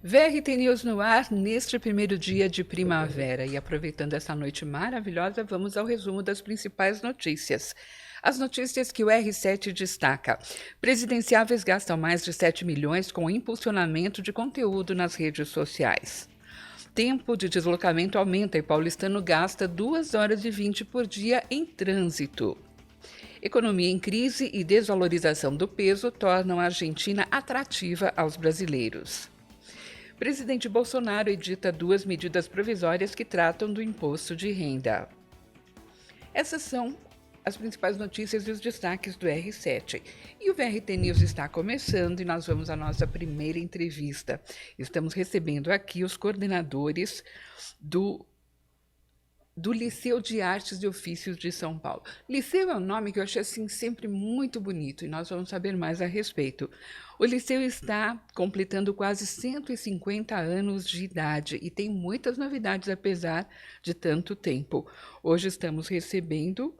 VRT News no ar neste primeiro dia de primavera. E aproveitando essa noite maravilhosa, vamos ao resumo das principais notícias. As notícias que o R7 destaca. Presidenciáveis gastam mais de 7 milhões com impulsionamento de conteúdo nas redes sociais. Tempo de deslocamento aumenta e paulistano gasta 2 horas e 20 por dia em trânsito. Economia em crise e desvalorização do peso tornam a Argentina atrativa aos brasileiros. Presidente Bolsonaro edita 2 medidas provisórias que tratam do imposto de renda. Essas são as principais notícias e os destaques do R7. E o VRT News está começando e nós vamos à nossa primeira entrevista. Estamos recebendo aqui os coordenadores do Liceu de Artes e Ofícios de São Paulo. Liceu é um nome que eu achei assim sempre muito bonito e nós vamos saber mais a respeito. O Liceu está completando quase 150 anos de idade e tem muitas novidades apesar de tanto tempo. Hoje estamos recebendo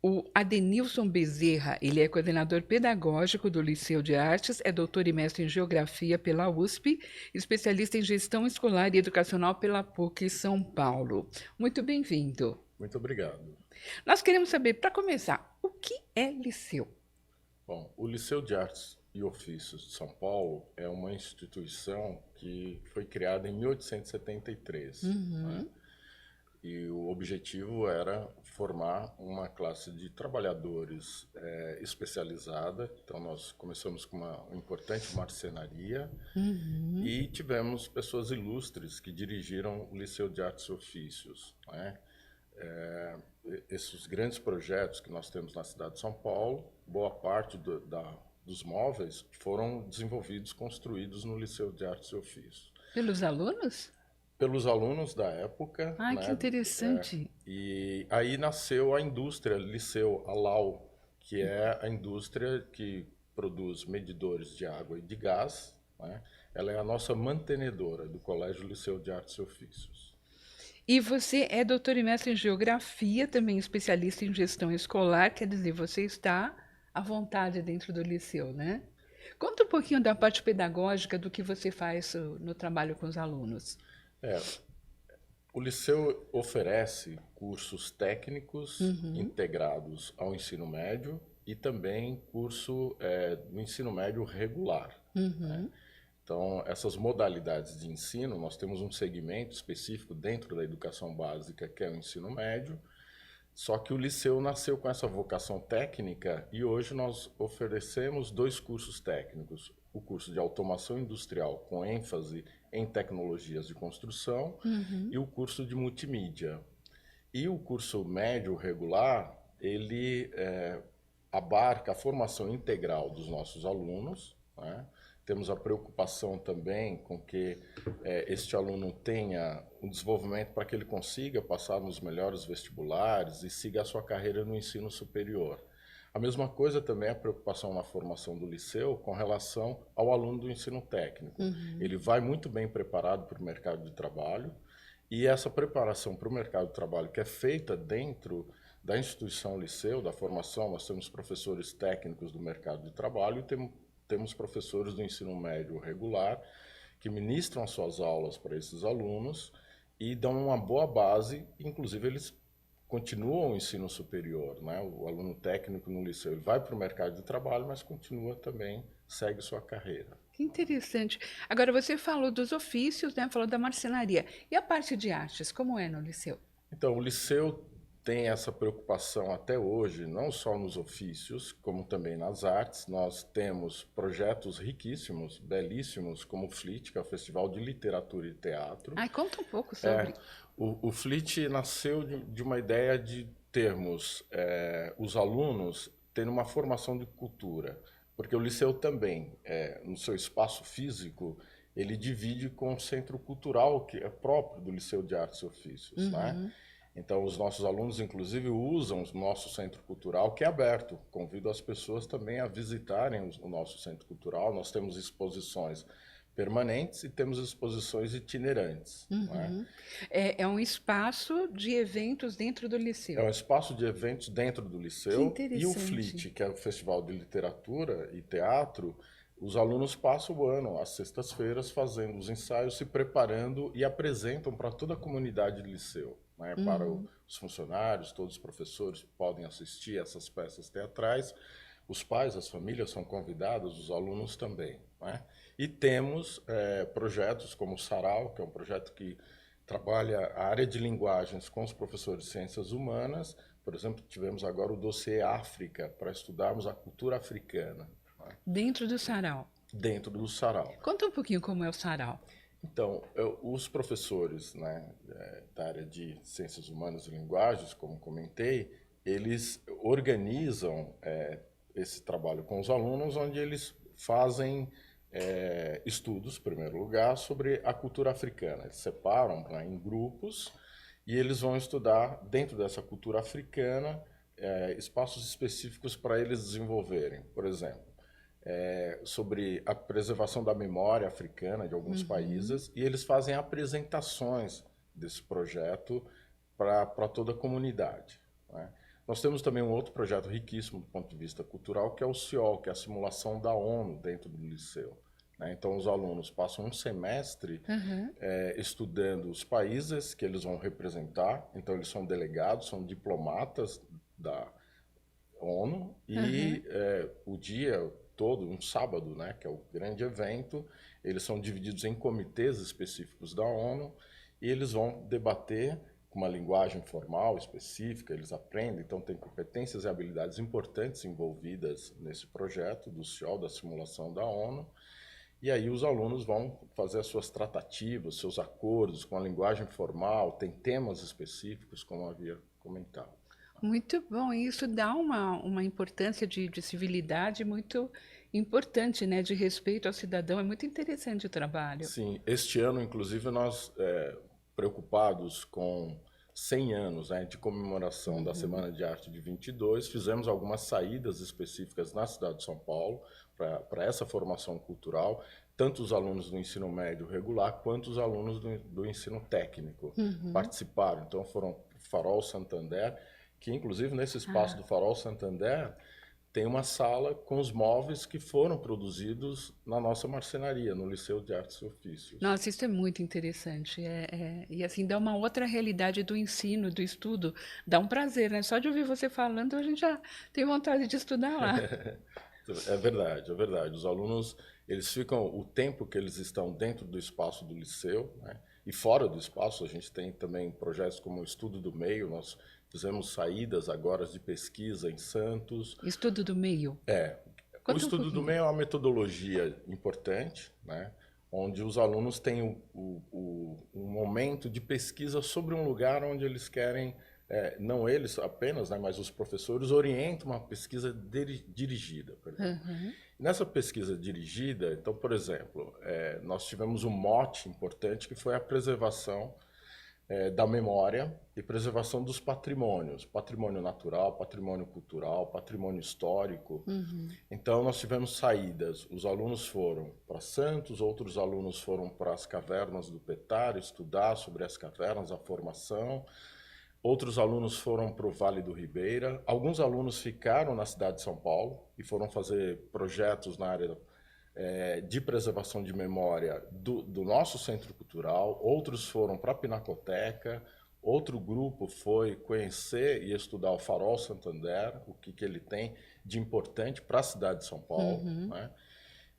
o Adenilson Bezerra. Ele é coordenador pedagógico do Liceu de Artes, é doutor e mestre em Geografia pela USP, especialista em Gestão Escolar e Educacional pela PUC São Paulo. Muito bem-vindo. Muito obrigado. Nós queremos saber, para começar, o que é liceu? Bom, o Liceu de Artes e Ofícios de São Paulo é uma instituição que foi criada em 1873. Né? E o objetivo era formar uma classe de trabalhadores especializada. Então, nós começamos com uma importante marcenaria e tivemos pessoas ilustres que dirigiram o Liceu de Artes e Ofícios. Né? Esses grandes projetos que nós temos na cidade de São Paulo, boa parte dos móveis foram desenvolvidos, construídos no Liceu de Artes e Ofícios. Pelos alunos? Pelos alunos da época. Ai, né? que interessante. E aí nasceu a indústria Liceu Alau, que é a indústria que produz medidores de água e de gás. Né? Ela é a nossa mantenedora do Colégio Liceu de Artes e Ofícios. E você é doutor e mestre em Geografia, também especialista em Gestão Escolar, quer dizer, você está à vontade dentro do Liceu, né? Conta um pouquinho da parte pedagógica do que você faz no trabalho com os alunos. O Liceu oferece cursos técnicos integrados ao ensino médio e também curso do ensino médio regular. Né? Então, essas modalidades de ensino, nós temos um segmento específico dentro da educação básica, que é o ensino médio, só que o Liceu nasceu com essa vocação técnica e hoje nós oferecemos 2 cursos técnicos. O curso de automação industrial, com ênfase em tecnologias de construção, e o curso de multimídia. E o curso médio regular, ele abarca a formação integral dos nossos alunos. Né? Temos a preocupação também com que este aluno tenha um desenvolvimento para que ele consiga passar nos melhores vestibulares e siga a sua carreira no ensino superior. A mesma coisa também é a preocupação na formação do liceu com relação ao aluno do ensino técnico. Ele vai muito bem preparado para o mercado de trabalho e essa preparação para o mercado de trabalho que é feita dentro da instituição liceu, da formação, nós temos professores técnicos do mercado de trabalho e temos professores do ensino médio regular que ministram as suas aulas para esses alunos e dão uma boa base, inclusive eles continuam o ensino superior, né? O aluno técnico no liceu ele vai para o mercado de trabalho, mas continua também, segue sua carreira. Que interessante. Agora, você falou dos ofícios, né? Falou da marcenaria. E a parte de artes, como é no liceu? Então, o liceu tem essa preocupação até hoje, não só nos ofícios, como também nas artes. Nós temos projetos riquíssimos, belíssimos, como o FLIT, que é o Festival de Literatura e Teatro. Ai, conta um pouco sobre. O FLIT nasceu de uma ideia de termos os alunos tendo uma formação de cultura, porque o liceu também, no seu espaço físico, ele divide com o centro cultural que é próprio do Liceu de Artes e Ofícios, né? Então, os nossos alunos, inclusive, usam o nosso centro cultural, que é aberto. Convido as pessoas também a visitarem o nosso centro cultural. Nós temos exposições permanentes e temos exposições itinerantes. Não é? Uhum. É um espaço de eventos dentro do É um liceu. espaço de eventos dentro do Que liceu e o interessante. FLIT, que é o Festival de Literatura e Teatro, os alunos passam o ano, às sextas-feiras, fazendo os ensaios, se preparando e apresentam para toda a comunidade do liceu, né? Para Uhum. os funcionários, todos os professores podem assistir a essas peças teatrais, os pais, as famílias são convidados, os alunos também, né? E temos projetos como o Sarau, que é um projeto que trabalha a área de linguagens com os professores de ciências humanas. Por exemplo, tivemos agora o dossiê África, para estudarmos a cultura africana, né, Dentro do sarau. dentro do sarau. Conta um pouquinho como é o sarau. Então, os professores, né, da área de ciências humanas e linguagens, como comentei, eles organizam esse trabalho com os alunos, onde eles fazem estudos, em primeiro lugar, sobre a cultura africana. Eles separam, né, em grupos e eles vão estudar, dentro dessa cultura africana, espaços específicos para eles desenvolverem. Por exemplo, sobre a preservação da memória africana de alguns Uhum. países, e eles fazem apresentações desse projeto para toda a comunidade, né? Nós temos também um outro projeto riquíssimo do ponto de vista cultural, que é o CIOL, que é a simulação da ONU dentro do liceu, né? Então, os alunos passam um semestre Uhum. estudando os países que eles vão representar. Então, eles são delegados, são diplomatas da ONU Uhum. e o dia todo, um sábado, né, que é o grande evento, eles são divididos em comitês específicos da ONU e eles vão debater com uma linguagem formal específica, eles aprendem, então tem competências e habilidades importantes envolvidas nesse projeto do CIOL, da simulação da ONU, e aí os alunos vão fazer as suas tratativas, seus acordos com a linguagem formal, tem temas específicos, como havia comentado. Muito bom. E isso dá uma importância de civilidade muito importante, né? De respeito ao cidadão. É muito interessante o trabalho. Sim, este ano, inclusive, nós, preocupados com 100 anos, né, de comemoração da Uhum. Semana de Arte de 22, fizemos algumas saídas específicas na cidade de São Paulo para essa formação cultural, tanto os alunos do ensino médio regular quanto os alunos do ensino técnico Uhum. participaram. Então, foram Farol Santander, que inclusive nesse espaço Ah, do Farol Santander tem uma sala com os móveis que foram produzidos na nossa marcenaria, no Liceu de Artes e Ofícios. nossa, isso é muito interessante. E assim, dá uma outra realidade do ensino, do estudo. Dá um prazer, né? Só de ouvir você falando, a gente já tem vontade de estudar lá. É verdade, é verdade. Os alunos, eles ficam o tempo que eles estão dentro do espaço do liceu, né? E fora do espaço, a gente tem também projetos como o Estudo do Meio, nós fizemos saídas agora de pesquisa em Santos. Estudo do meio. O Conta um Estudo do pouquinho. Meio é uma metodologia importante, né? Onde os alunos têm um momento de pesquisa sobre um lugar onde eles querem, não eles apenas, né, mas os professores orientam uma pesquisa dirigida, perdão. Uhum. Nessa pesquisa dirigida, então, por exemplo, nós tivemos um mote importante que foi a preservação da memória e preservação dos patrimônios, patrimônio natural, patrimônio cultural, patrimônio histórico. Uhum. Então, nós tivemos saídas. Os alunos foram para Santos, outros alunos foram para as cavernas do Petar, estudar sobre as cavernas, a formação. Outros alunos foram para o Vale do Ribeira. Alguns alunos ficaram na cidade de São Paulo e foram fazer projetos na área de preservação de memória do nosso centro cultural. Outros foram para a Pinacoteca. Outro grupo foi conhecer e estudar o Farol Santander, o que ele tem de importante para a cidade de São Paulo, Uhum. né?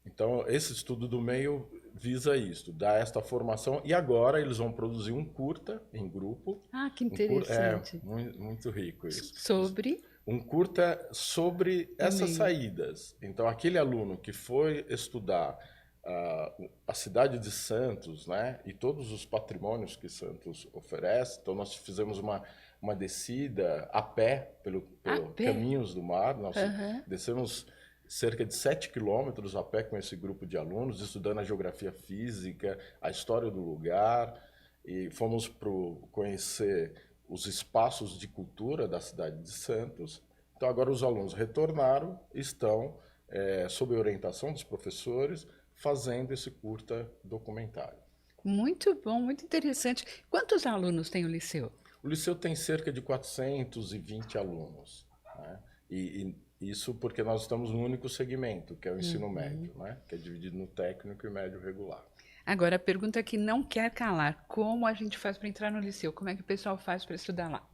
Então, esse estudo do meio visa isso, dar esta formação. E agora eles vão produzir um curta em grupo. Ah, que É interessante. muito, muito rico isso. Sobre Um curta sobre o essas meio. saídas. Então, aquele aluno que foi estudar a cidade de Santos, né, e todos os patrimônios que Santos oferece. Então, nós fizemos uma descida a pé A pelo pé. Caminhos do Mar. Nós Aham. descemos cerca de 7 quilômetros a pé com esse grupo de alunos, estudando a geografia física, a história do lugar, e fomos conhecer os espaços de cultura da cidade de Santos. Então, agora os alunos retornaram, estão, sob orientação dos professores, fazendo esse curta documentário. Muito bom, muito interessante. Quantos alunos tem o Liceu? O Liceu tem cerca de 420 alunos, né? E isso porque nós estamos no único segmento, que é o ensino médio, né? Que é dividido no técnico e médio regular. Agora, a pergunta que não quer calar: como a gente faz para entrar no Liceu? Como é que o pessoal faz para estudar lá?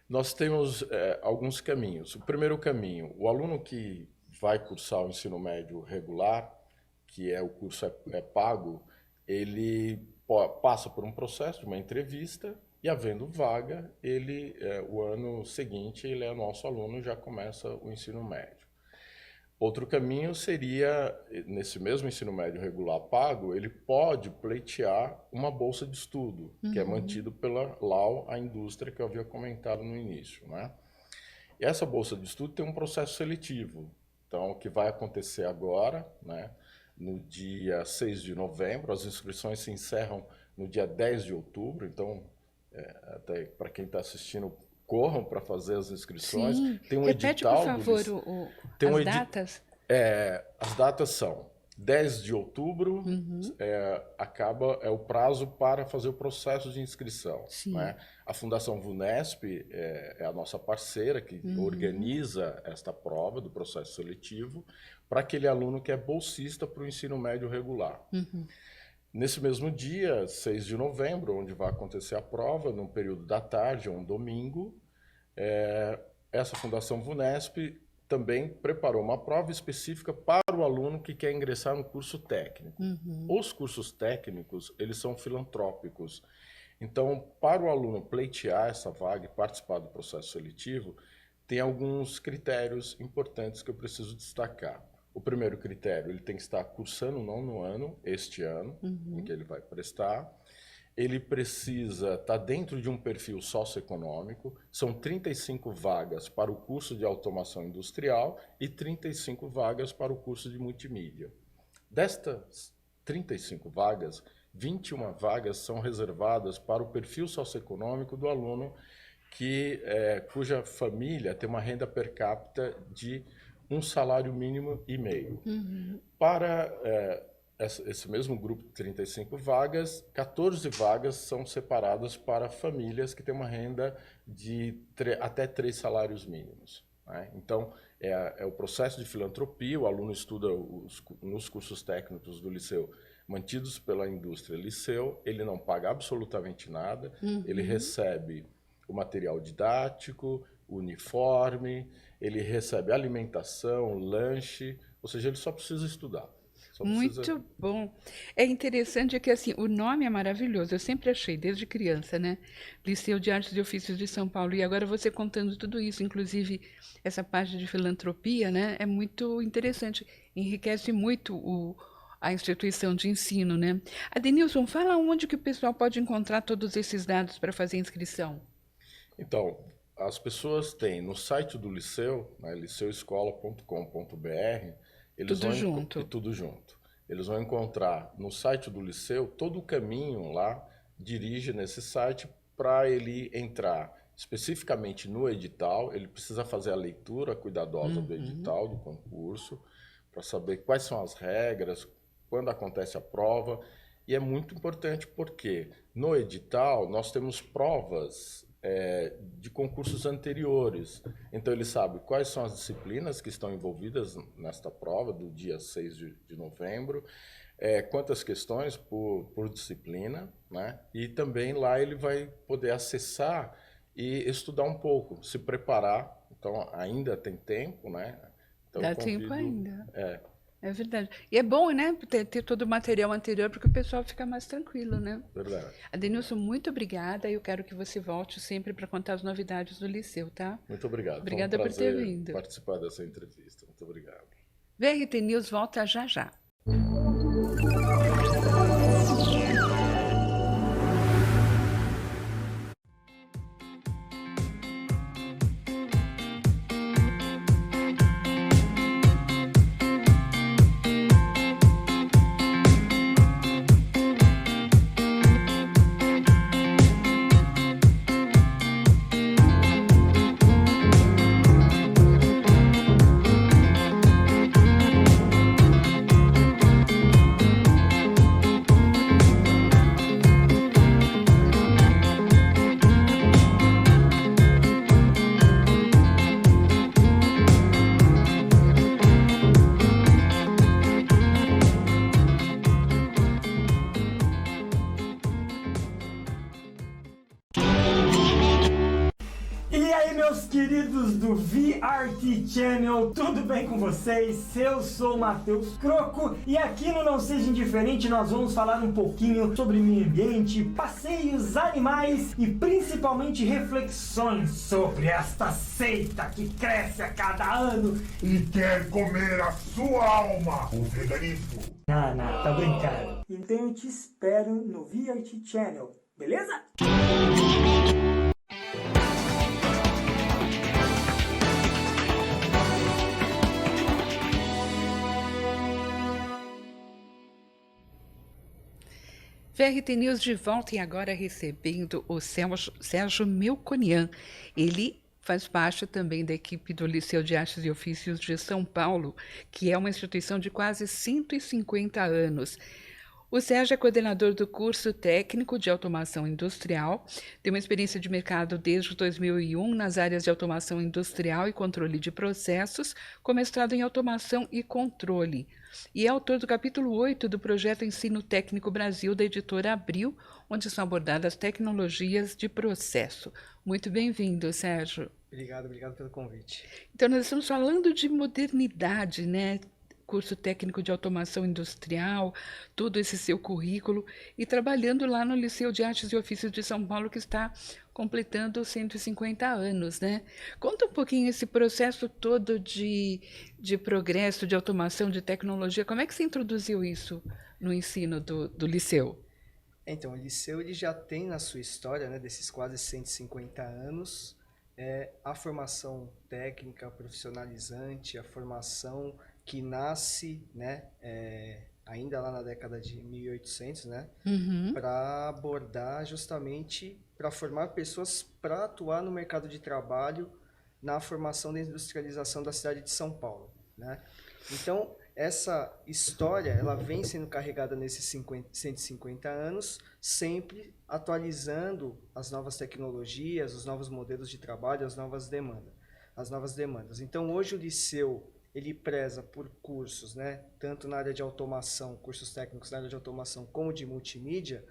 Nós temos alguns caminhos. O primeiro caminho, o aluno que vai cursar o ensino médio regular, que é o curso pago, ele passa por um processo de uma entrevista e, havendo vaga, o ano seguinte, ele é nosso aluno e já começa o ensino médio. Outro caminho seria, nesse mesmo ensino médio regular pago, ele pode pleitear uma bolsa de estudo, que é mantido pela LAU, a indústria que eu havia comentado no início, né? E essa bolsa de estudo tem um processo seletivo. Então, o que vai acontecer agora, né? No dia 6 de novembro, as inscrições se encerram no dia 10 de outubro, então, até para quem está assistindo, corram para fazer as inscrições. Sim. Tem um Repete, edital por favor, as datas. As datas são 10 de outubro, é o prazo para fazer o processo de inscrição. Né? A Fundação VUNESP é a nossa parceira que organiza esta prova do processo seletivo para aquele aluno que é bolsista para o ensino médio regular. Nesse mesmo dia, 6 de novembro, onde vai acontecer a prova, no período da tarde, um domingo, essa Fundação VUNESP também preparou uma prova específica para o aluno que quer ingressar no curso técnico. Os cursos técnicos, eles são filantrópicos. Então, para o aluno pleitear essa vaga e participar do processo seletivo, tem alguns critérios importantes que eu preciso destacar. O primeiro critério, ele tem que estar cursando o 9º ano, este ano, em que ele vai prestar. Ele precisa estar dentro de um perfil socioeconômico. São 35 vagas para o curso de automação industrial e 35 vagas para o curso de multimídia. Destas 35 vagas, 21 vagas são reservadas para o perfil socioeconômico do aluno cuja família tem uma renda per capita de um salário mínimo e meio. Para esse mesmo grupo de 35 vagas, 14 vagas são separadas para famílias que têm uma renda de até 3 salários mínimos. Né? Então, é o processo de filantropia, o aluno estuda nos cursos técnicos do Liceu, mantidos pela indústria Liceu, ele não paga absolutamente nada, ele recebe o material didático, o uniforme, ele recebe alimentação, lanche, ou seja, ele só precisa estudar. Muito bom. É interessante que assim, o nome é maravilhoso. Eu sempre achei, desde criança, né? Liceu de Artes e Ofícios de São Paulo. E agora você contando tudo isso, inclusive essa parte de filantropia, né? É muito interessante. Enriquece muito a instituição de ensino, né? Adenilson, fala onde que o pessoal pode encontrar todos esses dados para fazer inscrição. Então, as pessoas têm no site do Liceu, né, liceuescola.com.br, tudo junto. Eles vão encontrar no site do Liceu todo o caminho lá, dirige nesse site para ele entrar especificamente no edital. Ele precisa fazer a leitura cuidadosa do edital, do concurso, para saber quais são as regras, quando acontece a prova. E é muito importante porque no edital nós temos provas de concursos anteriores. Então, ele sabe quais são as disciplinas que estão envolvidas nesta prova do dia 6 de novembro, quantas questões por disciplina, né? E também lá ele vai poder acessar e estudar um pouco, se preparar. Então, ainda tem tempo, né? Então, dá tempo ainda. É verdade. E é bom, né, ter todo o material anterior, porque o pessoal fica mais tranquilo, né? Verdade. Adenilson, muito obrigada. Eu quero que você volte sempre para contar as novidades do Liceu, tá? Muito obrigado. Obrigada por ter vindo. Participar dessa entrevista. Muito obrigado. VRT News volta já já. Meus queridos do VRT Channel, tudo bem com vocês? Eu sou o Matheus Croco e aqui no Não Seja Indiferente nós vamos falar um pouquinho sobre meio ambiente, passeios, animais e principalmente reflexões sobre esta seita que cresce a cada ano e quer comer a sua alma, o veganismo. Não, tá brincando. Então eu te espero no VRT Channel, beleza? VRT News de volta e agora recebendo o Sérgio Melconian. Ele faz parte também da equipe do Liceu de Artes e Ofícios de São Paulo, que é uma instituição de quase 150 anos. O Sérgio é coordenador do curso técnico de automação industrial, tem uma experiência de mercado desde 2001 nas áreas de automação industrial e controle de processos, com mestrado em automação e controle. E é autor do capítulo 8 do projeto Ensino Técnico Brasil, da editora Abril, onde são abordadas tecnologias de processo. Muito bem-vindo, Sérgio. Obrigado pelo convite. Então, nós estamos falando de modernidade, né? Curso técnico de automação industrial, todo esse seu currículo, e trabalhando lá no Liceu de Artes e Ofícios de São Paulo, que está completando 150 anos, né? Conta um pouquinho esse processo todo de progresso, de automação, de tecnologia. Como é que você introduziu isso no ensino do Liceu? Então, o Liceu ele já tem na sua história, né, desses quase 150 anos, a formação técnica, profissionalizante, a formação que nasce, né, ainda lá na década de 1800, né, para abordar justamente, para formar pessoas para atuar no mercado de trabalho na formação da industrialização da cidade de São Paulo, né? Então, essa história, ela vem sendo carregada nesses 150 anos, sempre atualizando as novas tecnologias, os novos modelos de trabalho, as novas demandas. Então, hoje o Liceu ele preza por cursos, né, tanto na área de automação, cursos técnicos na área de automação, como de multimídia,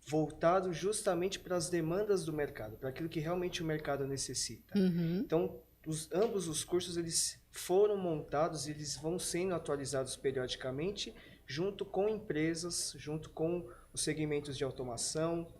voltado justamente para as demandas do mercado, para aquilo que realmente o mercado necessita. Então, ambos os cursos eles foram montados, eles vão sendo atualizados periodicamente, junto com empresas, junto com os segmentos de automação,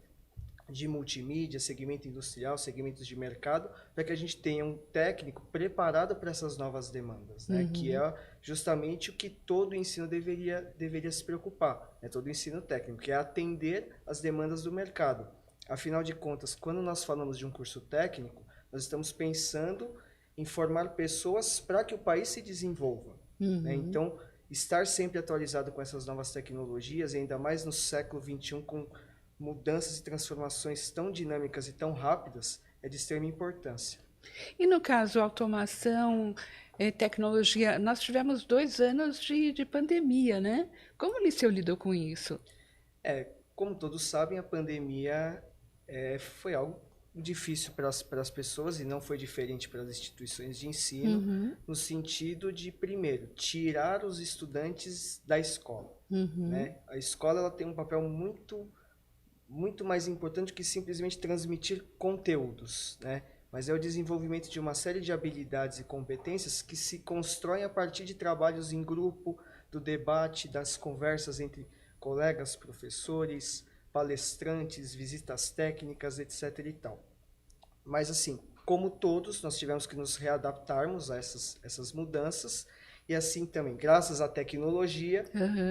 de multimídia, segmento industrial, segmentos de mercado, para que a gente tenha um técnico preparado para essas novas demandas, né? Que é justamente o que todo ensino deveria se preocupar, né? Todo ensino técnico, que é atender as demandas do mercado. Afinal de contas, quando nós falamos de um curso técnico, nós estamos pensando em formar pessoas para que o país se desenvolva, né? Então, estar sempre atualizado com essas novas tecnologias, e ainda mais no século XXI, com mudanças e transformações tão dinâmicas e tão rápidas, é de extrema importância. E no caso, automação, tecnologia, nós tivemos 2 anos de pandemia, né? Como o Liceu lidou com isso? Como todos sabem, a pandemia foi algo difícil para as pessoas e não foi diferente para as instituições de ensino, no sentido de, primeiro, tirar os estudantes da escola, né? A escola ela tem um papel muito mais importante que simplesmente transmitir conteúdos, né? Mas é o desenvolvimento de uma série de habilidades e competências que se constroem a partir de trabalhos em grupo, do debate, das conversas entre colegas, professores, palestrantes, visitas técnicas, etc. e tal. Mas assim, como todos, nós tivemos que nos readaptarmos a essas mudanças, e assim também, graças à tecnologia,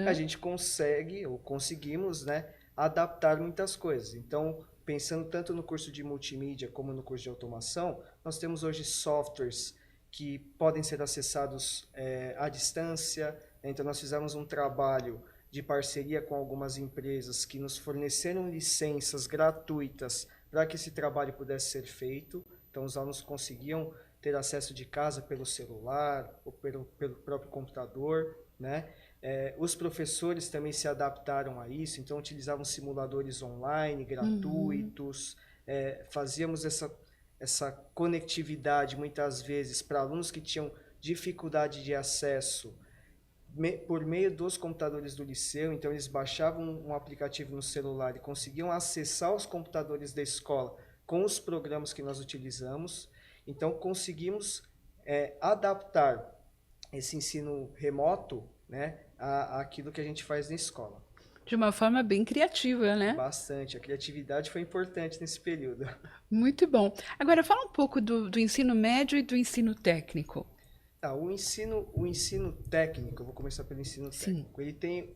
a gente conseguimos, né, adaptar muitas coisas. Então, pensando tanto no curso de multimídia como no curso de automação, nós temos hoje softwares que podem ser acessados à distância, né? Então, nós fizemos um trabalho de parceria com algumas empresas que nos forneceram licenças gratuitas para que esse trabalho pudesse ser feito. Então, os alunos conseguiam ter acesso de casa pelo celular ou pelo próprio computador, né? Os professores também se adaptaram a isso, então utilizavam simuladores online, gratuitos, fazíamos essa conectividade muitas vezes para alunos que tinham dificuldade de acesso por meio dos computadores do liceu, então eles baixavam um aplicativo no celular e conseguiam acessar os computadores da escola com os programas que nós utilizamos. Então, conseguimos adaptar esse ensino remoto, né, àquilo que a gente faz na escola. De uma forma bem criativa, né? Bastante. A criatividade foi importante nesse período. Muito bom. Agora, fala um pouco do ensino médio e do ensino técnico. Tá, o ensino técnico, eu vou começar pelo ensino Sim. técnico. Ele tem,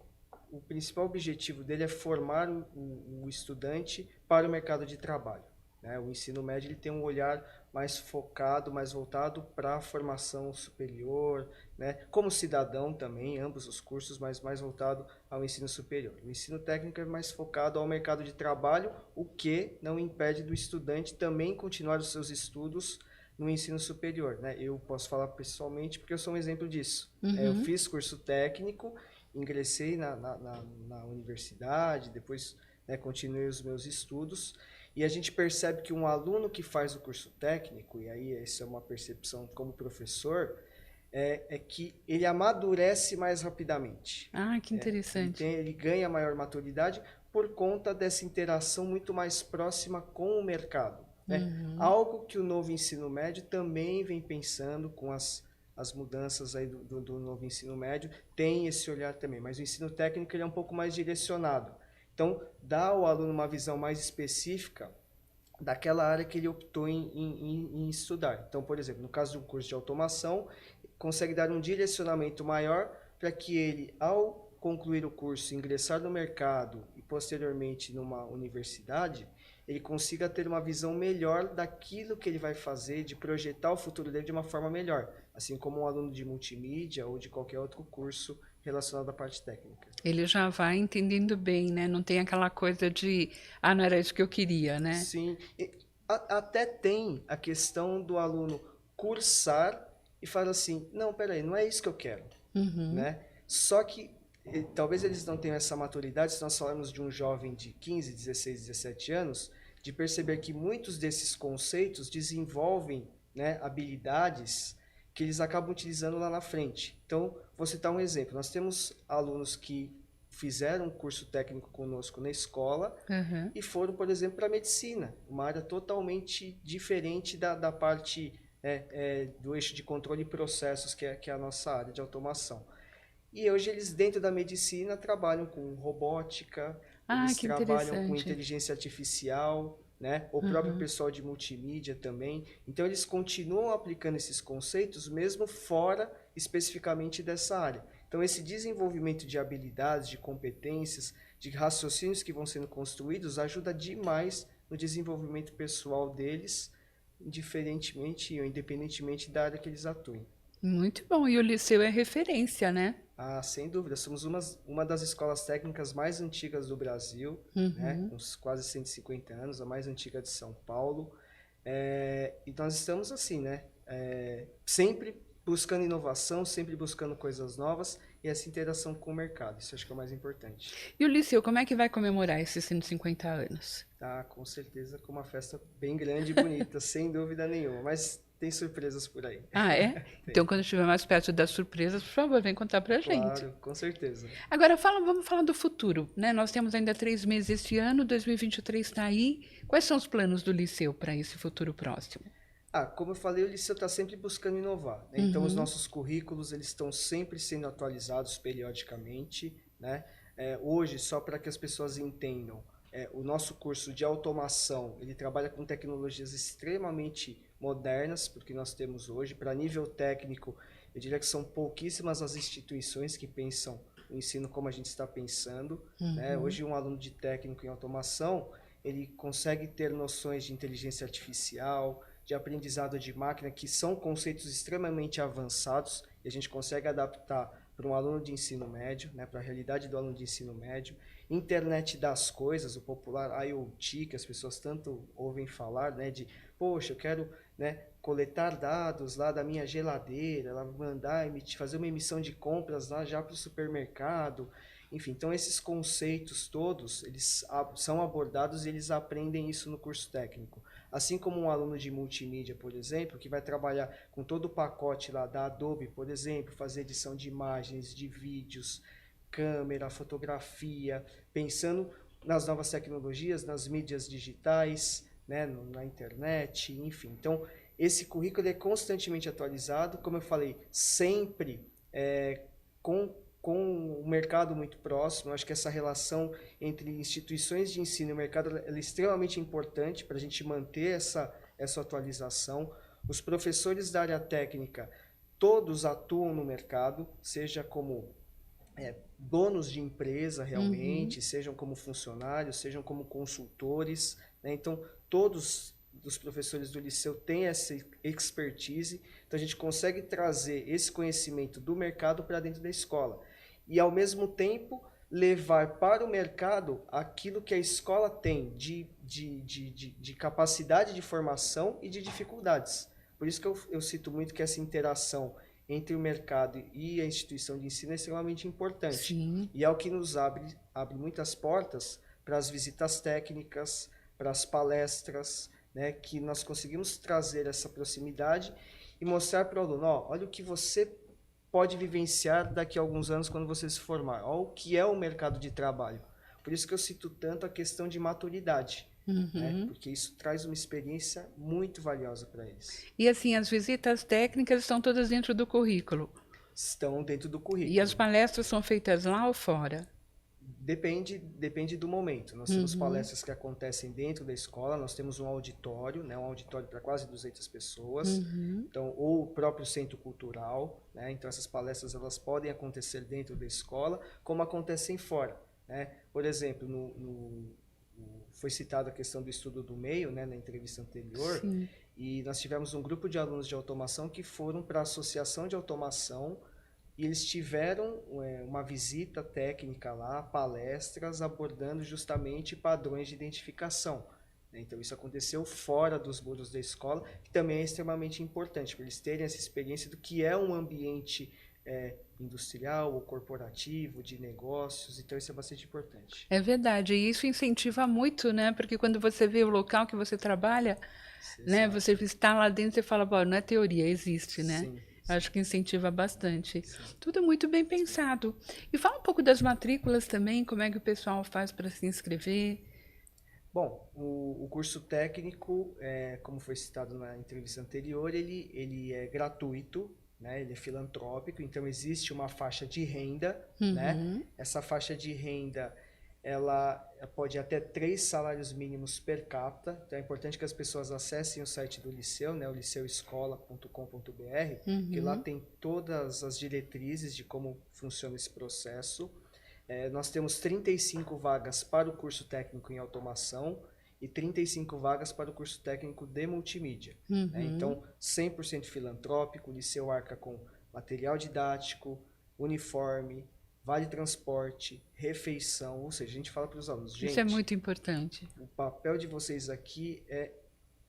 o principal objetivo dele é formar o estudante para o mercado de trabalho, né? O ensino médio ele tem um olhar mais focado, mais voltado para a formação superior, né? Como cidadão também, ambos os cursos, mas mais voltado ao ensino superior. O ensino técnico é mais focado ao mercado de trabalho, o que não impede do estudante também continuar os seus estudos no ensino superior, né? Eu posso falar pessoalmente porque eu sou um exemplo disso. Eu fiz curso técnico, ingressei na universidade, depois, né, continuei os meus estudos, e a gente percebe que um aluno que faz o curso técnico, e aí essa é uma percepção como professor, é que ele amadurece mais rapidamente. Ah, que interessante. Ele ganha maior maturidade por conta dessa interação muito mais próxima com o mercado, né? Algo que o novo ensino médio também vem pensando com as mudanças aí do novo ensino médio, tem esse olhar também, mas o ensino técnico ele é um pouco mais direcionado. Então, dá ao aluno uma visão mais específica daquela área que ele optou em estudar. Então, por exemplo, no caso de um curso de automação, consegue dar um direcionamento maior para que ele, ao concluir o curso, ingressar no mercado e posteriormente numa universidade, ele consiga ter uma visão melhor daquilo que ele vai fazer, de projetar o futuro dele de uma forma melhor, assim como um aluno de multimídia ou de qualquer outro curso relacionado à parte técnica. Ele já vai entendendo bem, né? Não tem aquela coisa de, ah, não era isso que eu queria, né? Sim, até tem a questão do aluno cursar e falar assim, não, peraí, não é isso que eu quero, né? Só que talvez eles não tenham essa maturidade, se nós falarmos de um jovem de 15, 16, 17 anos, de perceber que muitos desses conceitos desenvolvem, né, habilidades que eles acabam utilizando lá na frente. Então, vou citar um exemplo. Nós temos alunos que fizeram um curso técnico conosco na escola e foram, por exemplo, para a medicina, uma área totalmente diferente da parte do eixo de controle e processos, que é a nossa área de automação. E hoje eles, dentro da medicina, trabalham com robótica, eles que trabalham com interessante. inteligência artificial, né? O próprio pessoal de multimídia também. Então, eles continuam aplicando esses conceitos, mesmo fora especificamente dessa área. Então, esse desenvolvimento de habilidades, de competências, de raciocínios que vão sendo construídos, ajuda demais no desenvolvimento pessoal deles, indiferentemente ou independentemente da área que eles atuem. Muito bom. E o liceu é referência, né? Ah, sem dúvida. Somos uma das escolas técnicas mais antigas do Brasil, né? Com quase 150 anos, a mais antiga de São Paulo. E nós estamos assim, né? Sempre buscando inovação, sempre buscando coisas novas e essa interação com o mercado. Isso acho que é o mais importante. E o liceu, como é que vai comemorar esses 150 anos? Tá, com certeza com uma festa bem grande e bonita, sem dúvida nenhuma. Mas tem surpresas por aí. Ah, é? Então, quando estiver mais perto das surpresas, por favor, vem contar pra gente. Claro, com certeza. Agora, vamos falar do futuro, né? Nós temos ainda 3 meses este ano, 2023 está aí. Quais são os planos do liceu para esse futuro próximo? Como eu falei, o liceu está sempre buscando inovar, né? Então, os nossos currículos eles estão sempre sendo atualizados periodicamente, né? Hoje, só para que as pessoas entendam, o nosso curso de automação, ele trabalha com tecnologias extremamente modernas, porque nós temos hoje, para nível técnico, eu diria que são pouquíssimas as instituições que pensam o ensino como a gente está pensando, né? Hoje, um aluno de técnico em automação, ele consegue ter noções de inteligência artificial, de aprendizado de máquina, que são conceitos extremamente avançados, e a gente consegue adaptar para um aluno de ensino médio, né, para a realidade do aluno de ensino médio. Internet das coisas, o popular IoT, que as pessoas tanto ouvem falar, né, de, poxa, eu quero, né, coletar dados lá da minha geladeira, ela mandar, fazer uma emissão de compras lá já para o supermercado. Enfim, então esses conceitos todos, eles são abordados e eles aprendem isso no curso técnico. Assim como um aluno de multimídia, por exemplo, que vai trabalhar com todo o pacote lá da Adobe, por exemplo, fazer edição de imagens, de vídeos, câmera, fotografia, pensando nas novas tecnologias, nas mídias digitais, né, na internet, enfim. Então, esse currículo é constantemente atualizado, como eu falei, sempre com o mercado muito próximo. Eu acho que essa relação entre instituições de ensino e mercado ela é extremamente importante para a gente manter essa atualização. Os professores da área técnica, todos atuam no mercado, seja como donos de empresa realmente, sejam como funcionários, sejam como consultores, né? Então, todos os professores do liceu têm essa expertise, então a gente consegue trazer esse conhecimento do mercado para dentro da escola. E, ao mesmo tempo, levar para o mercado aquilo que a escola tem de capacidade de formação e de dificuldades. Por isso que eu cito muito que essa interação entre o mercado e a instituição de ensino é extremamente importante. Sim. E é o que nos abre muitas portas para as visitas técnicas, para as palestras, né, que nós conseguimos trazer essa proximidade e mostrar para o aluno, olha o que você pode vivenciar daqui a alguns anos quando você se formar, olha o que é o mercado de trabalho. Por isso que eu cito tanto a questão de maturidade, né, porque isso traz uma experiência muito valiosa para eles. E assim, as visitas técnicas estão todas dentro do currículo? Estão dentro do currículo. E as palestras são feitas lá ou fora? Depende do momento. Nós temos palestras que acontecem dentro da escola, nós temos um auditório, né, um auditório para quase 200 pessoas, então, ou o próprio centro cultural, né, então essas palestras elas podem acontecer dentro da escola, como acontecem fora, né? Por exemplo, foi citada a questão do estudo do meio, né, na entrevista anterior. Sim. E nós tivemos um grupo de alunos de automação que foram para a Associação de Automação e eles tiveram uma visita técnica lá, palestras abordando justamente padrões de identificação. Então isso aconteceu fora dos muros da escola, que também é extremamente importante, para eles terem essa experiência do que é um ambiente industrial ou corporativo, de negócios, então isso é bastante importante. É verdade, e isso incentiva muito, né? Porque quando você vê o local que você trabalha, né? Você está lá dentro e fala, bom, não é teoria, existe, né? Sim. Acho que incentiva bastante. Sim. Tudo muito bem pensado. E fala um pouco das matrículas também, como é que o pessoal faz para se inscrever? Bom, o curso técnico, como foi citado na entrevista anterior, ele é gratuito, né? Ele é filantrópico, então existe uma faixa de renda, né? Essa faixa de renda ela pode ir até 3 salários mínimos per capita, então é importante que as pessoas acessem o site do Liceu, né? O liceuescola.com.br, que lá tem todas as diretrizes de como funciona esse processo. Nós temos 35 vagas para o curso técnico em automação e 35 vagas para o curso técnico de multimídia. Então, 100% filantrópico, o Liceu arca com material didático, uniforme, vale transporte, refeição, ou seja, a gente fala para os alunos, gente, isso é muito importante. O papel de vocês aqui é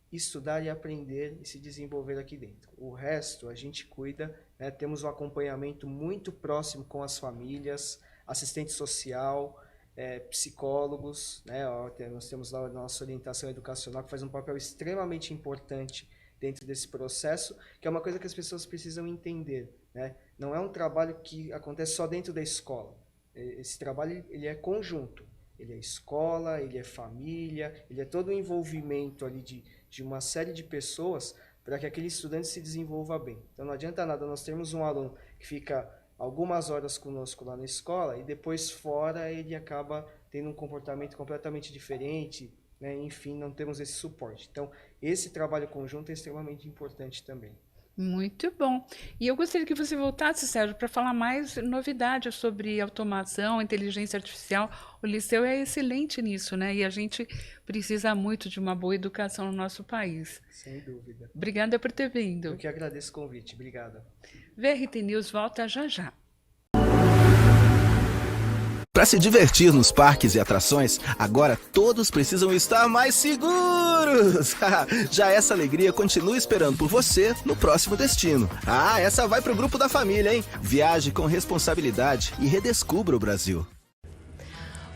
estudar e aprender e se desenvolver aqui dentro. O resto a gente cuida, né? Temos um acompanhamento muito próximo com as famílias, assistente social, psicólogos, né? Nós temos lá a nossa orientação educacional que faz um papel extremamente importante dentro desse processo, que é uma coisa que as pessoas precisam entender, né? Não é um trabalho que acontece só dentro da escola. Esse trabalho ele é conjunto. Ele é escola, ele é família, ele é todo o envolvimento ali de uma série de pessoas para que aquele estudante se desenvolva bem. Então não adianta nada nós termos um aluno que fica algumas horas conosco lá na escola e depois fora ele acaba tendo um comportamento completamente diferente, né? Enfim, não temos esse suporte. Então, esse trabalho conjunto é extremamente importante também. Muito bom. E eu gostaria que você voltasse, Sérgio, para falar mais novidades sobre automação, inteligência artificial. O Liceu é excelente nisso, né? E a gente precisa muito de uma boa educação no nosso país. Sem dúvida. Obrigada por ter vindo. Eu que agradeço o convite. Obrigada. VRT News volta já já. Para se divertir nos parques e atrações, agora todos precisam estar mais seguros. Já essa alegria continua esperando por você no próximo destino. Ah, essa vai pro grupo da família, hein? Viaje com responsabilidade e redescubra o Brasil.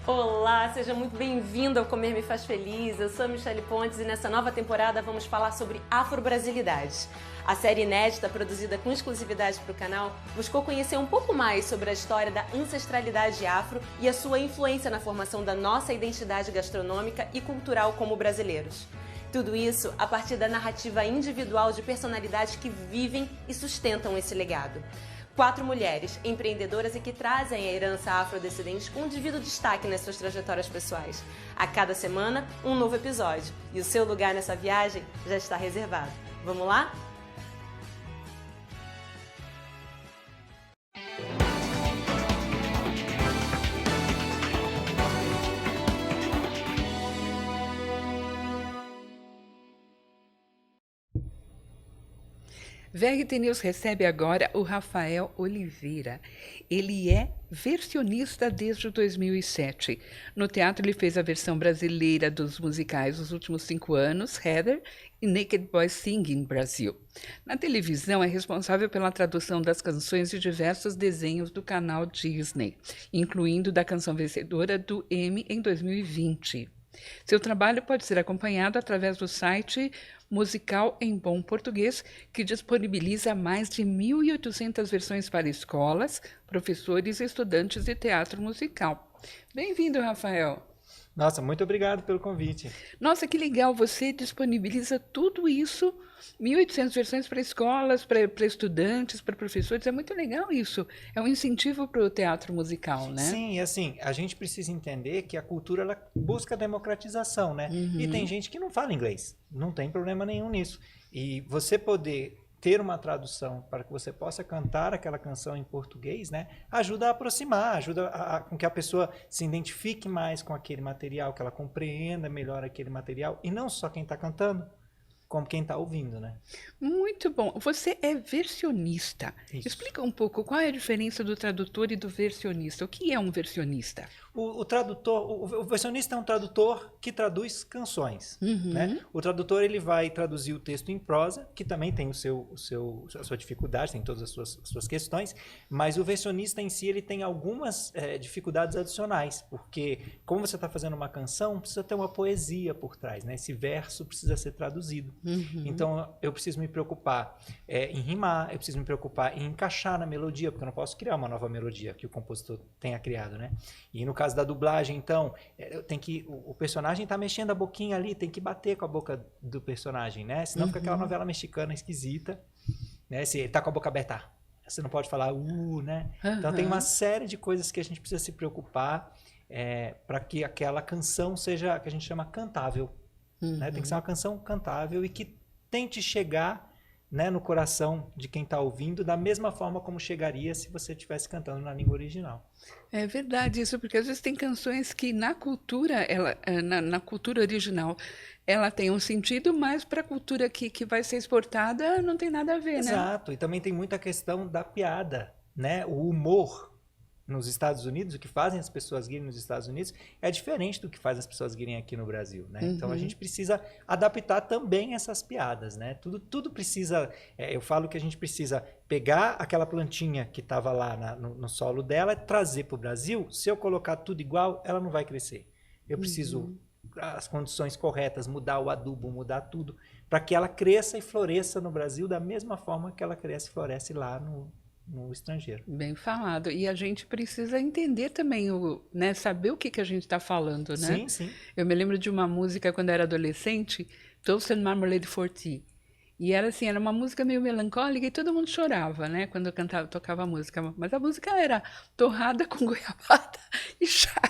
Olá, seja muito bem-vindo ao Comer Me Faz Feliz. Eu sou a Michele Pontes e nessa nova temporada vamos falar sobre afrobrasilidade. A série inédita, produzida com exclusividade para o canal, buscou conhecer um pouco mais sobre a história da ancestralidade afro e a sua influência na formação da nossa identidade gastronômica e cultural como brasileiros. Tudo isso a partir da narrativa individual de personalidades que vivem e sustentam esse legado. 4 mulheres empreendedoras e que trazem a herança afrodescendente com um devido destaque nas suas trajetórias pessoais. A cada semana, um novo episódio. E o seu lugar nessa viagem já está reservado. Vamos lá? VRT News recebe agora o Rafael Oliveira. Ele é versionista desde 2007. No teatro, ele fez a versão brasileira dos musicais dos últimos 5 anos, Heather e Naked Boys Singing Brasil. Na televisão, é responsável pela tradução das canções de diversos desenhos do canal Disney, incluindo da canção vencedora do Emmy em 2020. Seu trabalho pode ser acompanhado através do site Musical em Bom Português, que disponibiliza mais de 1.800 versões para escolas, professores e estudantes de teatro musical. Bem-vindo, Rafael. Nossa, muito obrigado pelo convite. Nossa, que legal, você disponibiliza tudo isso, 1.800 versões para escolas, para estudantes, para professores, é muito legal isso. É um incentivo para o teatro musical, né? Sim, e assim, a gente precisa entender que a cultura ela busca democratização, né? E tem gente que não fala inglês, não tem problema nenhum nisso. E você poder ter uma tradução para que você possa cantar aquela canção em português, né, ajuda a aproximar, ajuda com que a pessoa se identifique mais com aquele material, que ela compreenda melhor aquele material, e não só quem está cantando, como quem está ouvindo, né? Muito bom. Você é versionista. Isso. Explica um pouco qual é a diferença do tradutor e do versionista. O que é um versionista? O tradutor, o versionista é um tradutor que traduz canções, né? O tradutor ele vai traduzir o texto em prosa, que também tem a sua dificuldade, tem todas as suas questões, mas o versionista em si ele tem algumas dificuldades adicionais, porque como você está fazendo uma canção, precisa ter uma poesia por trás, né? Esse verso precisa ser traduzido. Então eu preciso me preocupar em rimar, eu preciso me preocupar em encaixar na melodia, porque eu não posso criar uma nova melodia que o compositor tenha criado, né? E no caso da dublagem, então, o personagem está mexendo a boquinha ali, tem que bater com a boca do personagem, né? Senão fica aquela novela mexicana esquisita, né? Se ele está com a boca aberta, você não pode falar né? Então tem uma série de coisas que a gente precisa se preocupar para que aquela canção seja, que a gente chama cantável, né? Tem que ser uma canção cantável e que tente chegar, né, no coração de quem está ouvindo, da mesma forma como chegaria se você estivesse cantando na língua original. É verdade isso, porque às vezes tem canções que na cultura, na cultura original, ela tem um sentido, mas para a cultura que vai ser exportada não tem nada a ver, né? Exato, e também tem muita questão da piada, né? O humor nos Estados Unidos, o que fazem as pessoas rirem nos Estados Unidos é diferente do que faz as pessoas rirem aqui no Brasil, né? Então a gente precisa adaptar também essas piadas, né? Tudo precisa, eu falo que a gente precisa pegar aquela plantinha que estava lá no solo dela e trazer para o Brasil. Se eu colocar tudo igual, ela não vai crescer. Eu preciso as condições corretas, mudar o adubo, mudar tudo, para que ela cresça e floresça no Brasil da mesma forma que ela cresce e floresce lá no estrangeiro. Bem falado. E a gente precisa entender também, né, saber o que a gente está falando, né? Sim, sim. Eu me lembro de uma música quando eu era adolescente, Toast and Marmalade for Tea. E era assim, era uma música meio melancólica e todo mundo chorava, né, quando eu tocava a música. Mas a música era torrada com goiabada e chá.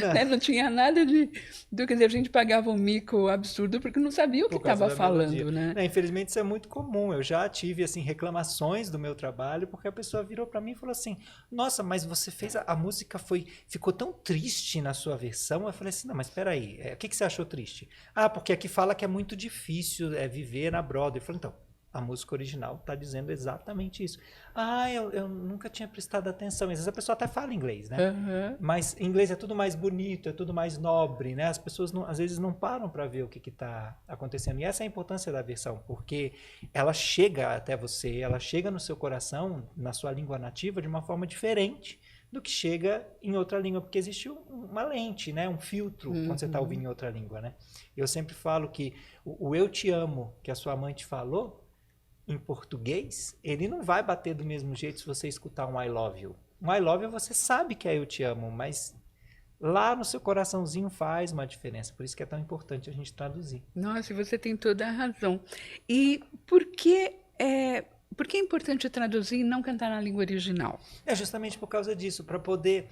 Né? Não tinha nada quer dizer, a gente pagava um mico absurdo porque não sabia o que estava falando, né? Infelizmente isso é muito comum. Eu já tive assim reclamações do meu trabalho porque a pessoa virou para mim e falou assim: nossa, mas você fez a música ficou tão triste na sua versão. Eu falei assim: não, mas espera aí, o que você achou triste? Ah, porque aqui fala que é muito difícil viver na Broadway. Eu falei: então, a música original está dizendo exatamente isso. Ah, eu nunca tinha prestado atenção. Às vezes a pessoa até fala inglês, né? Mas em inglês é tudo mais bonito, é tudo mais nobre, né? As pessoas às vezes não param para ver o que está acontecendo. E essa é a importância da versão, porque ela chega até você, ela chega no seu coração, na sua língua nativa, de uma forma diferente do que chega em outra língua, porque existe uma lente, né? Um filtro quando você está ouvindo em outra língua, né? Eu sempre falo que o eu te amo que a sua mãe te falou, em português, ele não vai bater do mesmo jeito se você escutar um I love you. Um I love you você sabe que é eu te amo, mas lá no seu coraçãozinho faz uma diferença. Por isso que é tão importante a gente traduzir. Nossa, você tem toda a razão. E por que é importante traduzir e não cantar na língua original? É justamente por causa disso, para poder,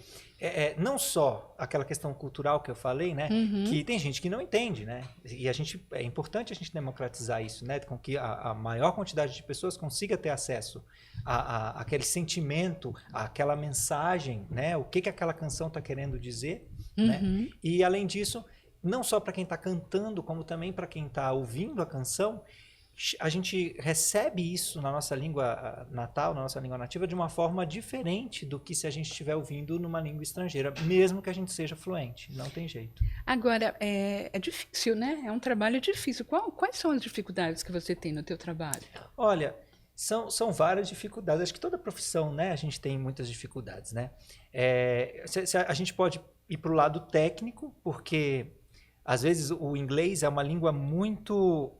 não só aquela questão cultural que eu falei, né, que tem gente que não entende, né, e é importante a gente democratizar isso, né, com que a maior quantidade de pessoas consiga ter acesso àquele sentimento, àquela mensagem, né, o que aquela canção está querendo dizer, né, e além disso, não só para quem está cantando, como também para quem está ouvindo a canção, a gente recebe isso na nossa língua natal, na nossa língua nativa, de uma forma diferente do que se a gente estiver ouvindo numa língua estrangeira, mesmo que a gente seja fluente. Não tem jeito. Agora, é difícil, né? É um trabalho difícil. Quais são as dificuldades que você tem no teu trabalho? Olha, são várias dificuldades. Acho que toda profissão, né, a gente tem muitas dificuldades, né? A gente pode ir para o lado técnico, porque às vezes o inglês é uma língua muito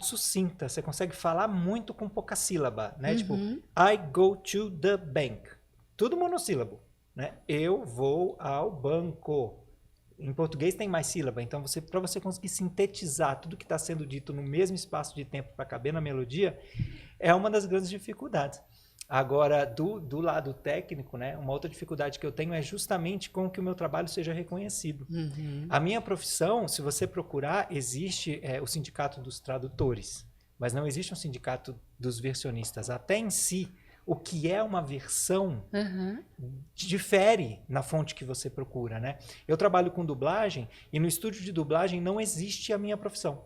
sucinta, você consegue falar muito com pouca sílaba, né? Tipo, I go to the bank. Tudo monossílabo, né? Eu vou ao banco. Em português tem mais sílaba, então para você conseguir sintetizar tudo que está sendo dito no mesmo espaço de tempo para caber na melodia, é uma das grandes dificuldades. Agora, do lado técnico, né, uma outra dificuldade que eu tenho é justamente com que o meu trabalho seja reconhecido. A minha profissão, se você procurar, existe o sindicato dos tradutores, mas não existe um sindicato dos versionistas. Até em si, o que é uma versão difere na fonte que você procura, né? Eu trabalho com dublagem e no estúdio de dublagem não existe a minha profissão.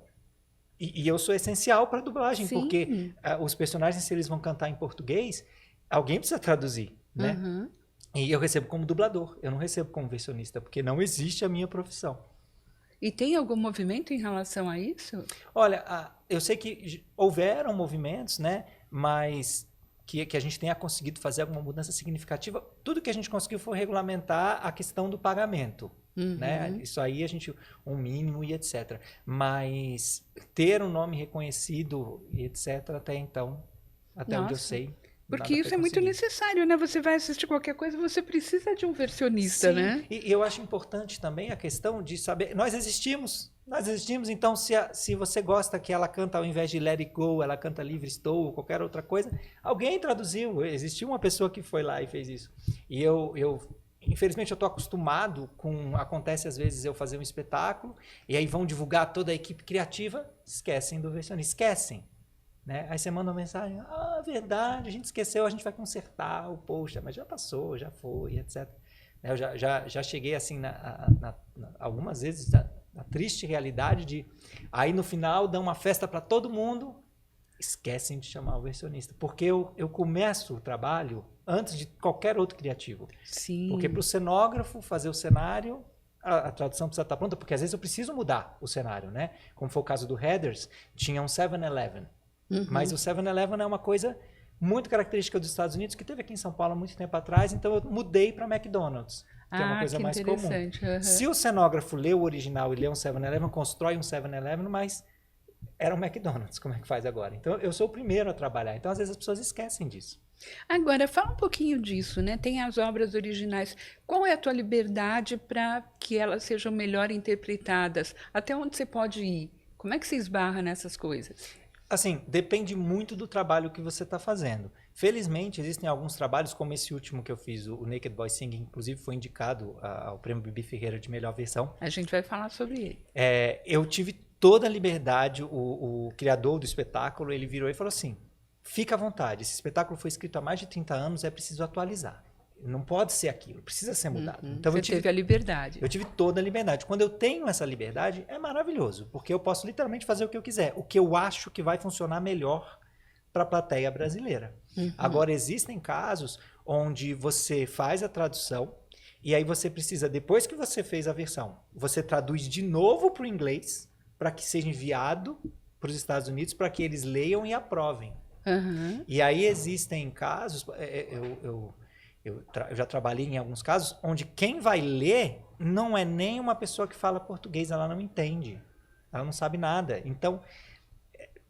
E eu sou essencial para a dublagem, porque os personagens, se eles vão cantar em português, alguém precisa traduzir, né? E eu recebo como dublador, eu não recebo como versionista, porque não existe a minha profissão. E tem algum movimento em relação a isso? Olha, eu sei que houveram movimentos, né? Mas que a gente tenha conseguido fazer alguma mudança significativa. Tudo que a gente conseguiu foi regulamentar a questão do pagamento. Né? Isso aí um mínimo e etc. Mas ter um nome reconhecido e etc. até então, até onde eu sei. Porque isso é muito necessário, né? Você vai assistir qualquer coisa, você precisa de um versionista, sim, né? E eu acho importante também a questão de saber, nós existimos, então se você gosta que ela canta ao invés de Let It Go, ela canta Livre Estou, ou qualquer outra coisa, alguém traduziu, existiu uma pessoa que foi lá e fez isso. E infelizmente eu estou acostumado acontece às vezes eu fazer um espetáculo, e aí vão divulgar toda a equipe criativa, esquecem do versionista, esquecem. Né? Aí você manda uma mensagem, verdade, a gente esqueceu, a gente vai consertar, poxa, mas já passou, já foi, etc. Eu já cheguei assim, algumas vezes, na triste realidade de, aí no final dão uma festa para todo mundo, esquecem de chamar o versionista, porque eu começo o trabalho antes de qualquer outro criativo. Sim. Porque para o cenógrafo fazer o cenário, a tradução precisa estar pronta, porque às vezes eu preciso mudar o cenário, né? Como foi o caso do Heathers, tinha um 7-Eleven. Mas o 7-Eleven é uma coisa muito característica dos Estados Unidos, que teve aqui em São Paulo há muito tempo atrás, então eu mudei para McDonald's, que é uma coisa mais comum. Se o cenógrafo lê o original e lê um 7-Eleven, constrói um 7-Eleven, mas era um McDonald's, como é que faz agora? Então eu sou o primeiro a trabalhar, então às vezes as pessoas esquecem disso. Agora, fala um pouquinho disso, né? Tem as obras originais. Qual é a tua liberdade para que elas sejam melhor interpretadas? Até onde você pode ir? Como é que se esbarra nessas coisas? Assim, depende muito do trabalho que você está fazendo. Felizmente, existem alguns trabalhos, como esse último que eu fiz, o Naked Boy Singing, inclusive foi indicado ao Prêmio Bibi Ferreira de melhor versão. A gente vai falar sobre ele. Eu tive toda a liberdade, o criador do espetáculo, ele virou e falou assim, fica à vontade, esse espetáculo foi escrito há mais de 30 anos, é preciso atualizar. Não pode ser aquilo, precisa ser mudado. Então, você teve a liberdade. Eu tive toda a liberdade. Quando eu tenho essa liberdade, é maravilhoso, porque eu posso literalmente fazer o que eu quiser, o que eu acho que vai funcionar melhor para a plateia brasileira. Agora, existem casos onde você faz a tradução e aí você precisa, depois que você fez a versão, você traduz de novo para o inglês para que seja enviado para os Estados Unidos para que eles leiam e aprovem. E aí existem casos, eu já trabalhei em alguns casos onde quem vai ler não é nem uma pessoa que fala português, ela não entende, ela não sabe nada. Então,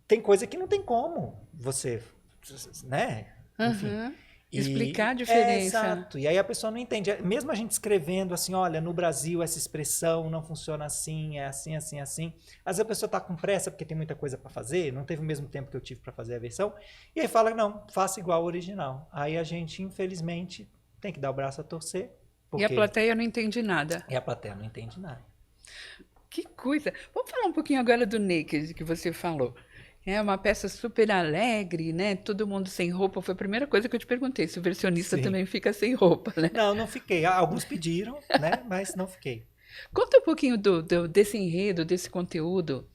tem coisa que não tem como você, né? Enfim. Explicar a diferença. Exato. E aí a pessoa não entende. Mesmo a gente escrevendo assim, olha, no Brasil essa expressão não funciona assim, é assim, assim, assim. Às vezes a pessoa está com pressa porque tem muita coisa para fazer, não teve o mesmo tempo que eu tive para fazer a versão. E aí fala, não, faça igual ao original. Aí a gente, infelizmente, tem que dar o braço a torcer. E a plateia não entende nada. E a plateia não entende nada. Que coisa! Vamos falar um pouquinho agora do Naked, que você falou. É uma peça super alegre, né? Todo mundo sem roupa. Foi a primeira coisa que eu te perguntei, se o versionista também fica sem roupa, né? Não fiquei. Alguns pediram, né? Mas não fiquei. Conta um pouquinho desse enredo, desse conteúdo.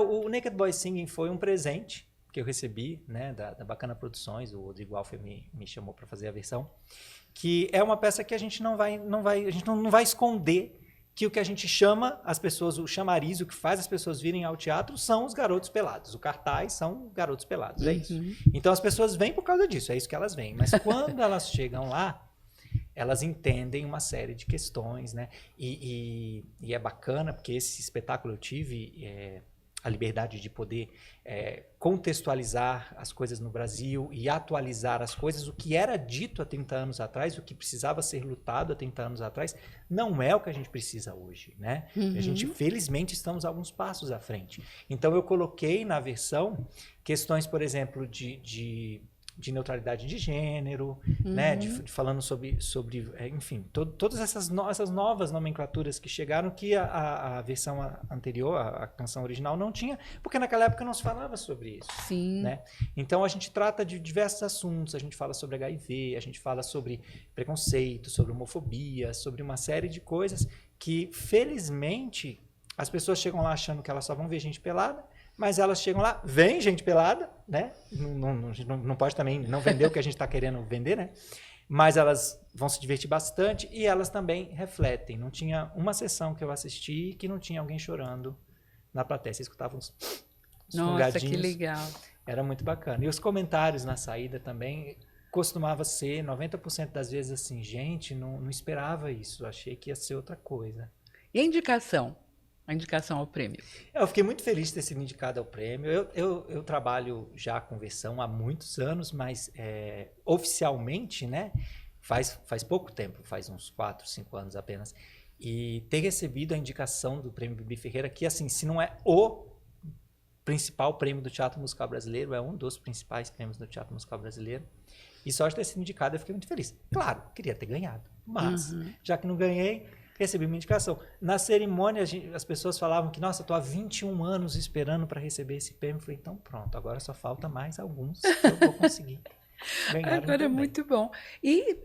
O Naked Boy Singing foi um presente que eu recebi, né? Da Bacana Produções. O Rodrigo Alfer me chamou para fazer a versão. Que é uma peça que a gente não vai esconder que o que a gente chama as pessoas, o chamariz, o que faz as pessoas virem ao teatro são os garotos pelados. O cartaz são garotos pelados, é isso. Então as pessoas vêm por causa disso, é isso que elas vêm. Mas quando elas chegam lá, elas entendem uma série de questões, né? E é bacana, porque esse espetáculo eu tive a liberdade de poder contextualizar as coisas no Brasil e atualizar as coisas. O que era dito há 30 anos atrás, o que precisava ser lutado há 30 anos atrás, não é o que a gente precisa hoje, né? A gente, felizmente, estamos alguns passos à frente. Então, eu coloquei na versão questões, por exemplo, de neutralidade de gênero, né? Falando sobre enfim, todas essas novas nomenclaturas que chegaram que a versão anterior, a canção original, não tinha, porque naquela época não se falava sobre isso. Sim. Né? Então a gente trata de diversos assuntos, a gente fala sobre HIV, a gente fala sobre preconceito, sobre homofobia, sobre uma série de coisas que, felizmente, as pessoas chegam lá achando que elas só vão ver gente pelada, mas elas chegam lá, vem gente pelada, né? Não pode também não vender o que a gente está querendo vender, né? Mas elas vão se divertir bastante e elas também refletem. Não tinha uma sessão que eu assisti que não tinha alguém chorando na plateia. Você escutava uns Nossa, que legal. Era muito bacana. E os comentários na saída também costumava ser 90% das vezes assim, gente, não esperava isso, achei que ia ser outra coisa. E a indicação? A indicação ao prêmio? Eu fiquei muito feliz de ter sido indicado ao prêmio. Eu trabalho já com versão há muitos anos, mas oficialmente, né, faz pouco tempo, faz uns 4, 5 anos apenas. E ter recebido a indicação do Prêmio Bibi Ferreira, que assim, se não é o principal prêmio do teatro musical brasileiro, é um dos principais prêmios do teatro musical brasileiro. E só de ter sido indicado, eu fiquei muito feliz. Claro, queria ter ganhado, mas já que não ganhei, recebi uma indicação. Na cerimônia, as pessoas falavam que, nossa, estou há 21 anos esperando para receber esse prêmio. Eu falei, então pronto, agora só falta mais alguns que eu vou conseguir ganhar. Agora é muito bom. E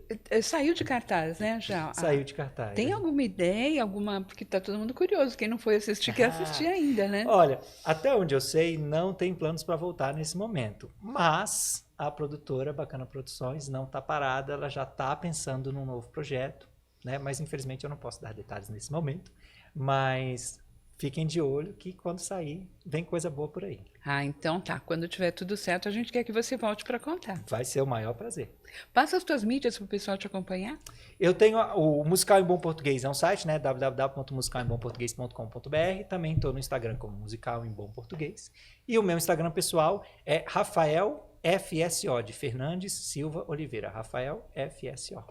saiu de cartaz, né, já? Saiu de cartaz. Tem alguma ideia, porque está todo mundo curioso. Quem não foi assistir, quer assistir ainda, né? Olha, até onde eu sei, não tem planos para voltar nesse momento. Mas a produtora Bacana Produções não está parada, ela já está pensando num novo projeto. Né? Mas infelizmente eu não posso dar detalhes nesse momento, mas fiquem de olho que quando sair vem coisa boa por aí. Então tá, quando tiver tudo certo a gente quer que você volte para contar. Vai ser o maior prazer. Passa as tuas mídias para o pessoal te acompanhar. Eu tenho o Musical em Bom Português, é um site, né? www.musicalembomportuguês.com.br. Também estou no Instagram como Musical em Bom Português. E o meu Instagram pessoal é Rafael FSO, de Fernandes Silva Oliveira. Rafael FSO.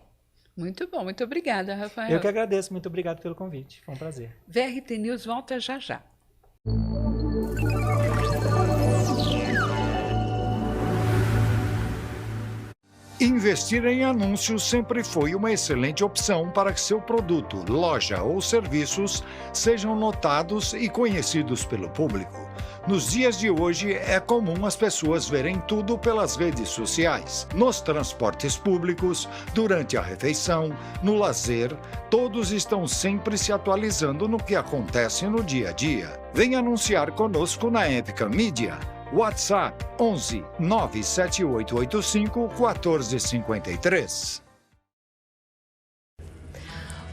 Muito bom, muito obrigada, Rafael. Eu que agradeço, muito obrigado pelo convite, foi um prazer. VRT News volta já já. Investir em anúncios sempre foi uma excelente opção para que seu produto, loja ou serviços sejam notados e conhecidos pelo público. Nos dias de hoje, é comum as pessoas verem tudo pelas redes sociais. Nos transportes públicos, durante a refeição, no lazer, todos estão sempre se atualizando no que acontece no dia a dia. Venha anunciar conosco na Épica Mídia. WhatsApp 11 97885 1453.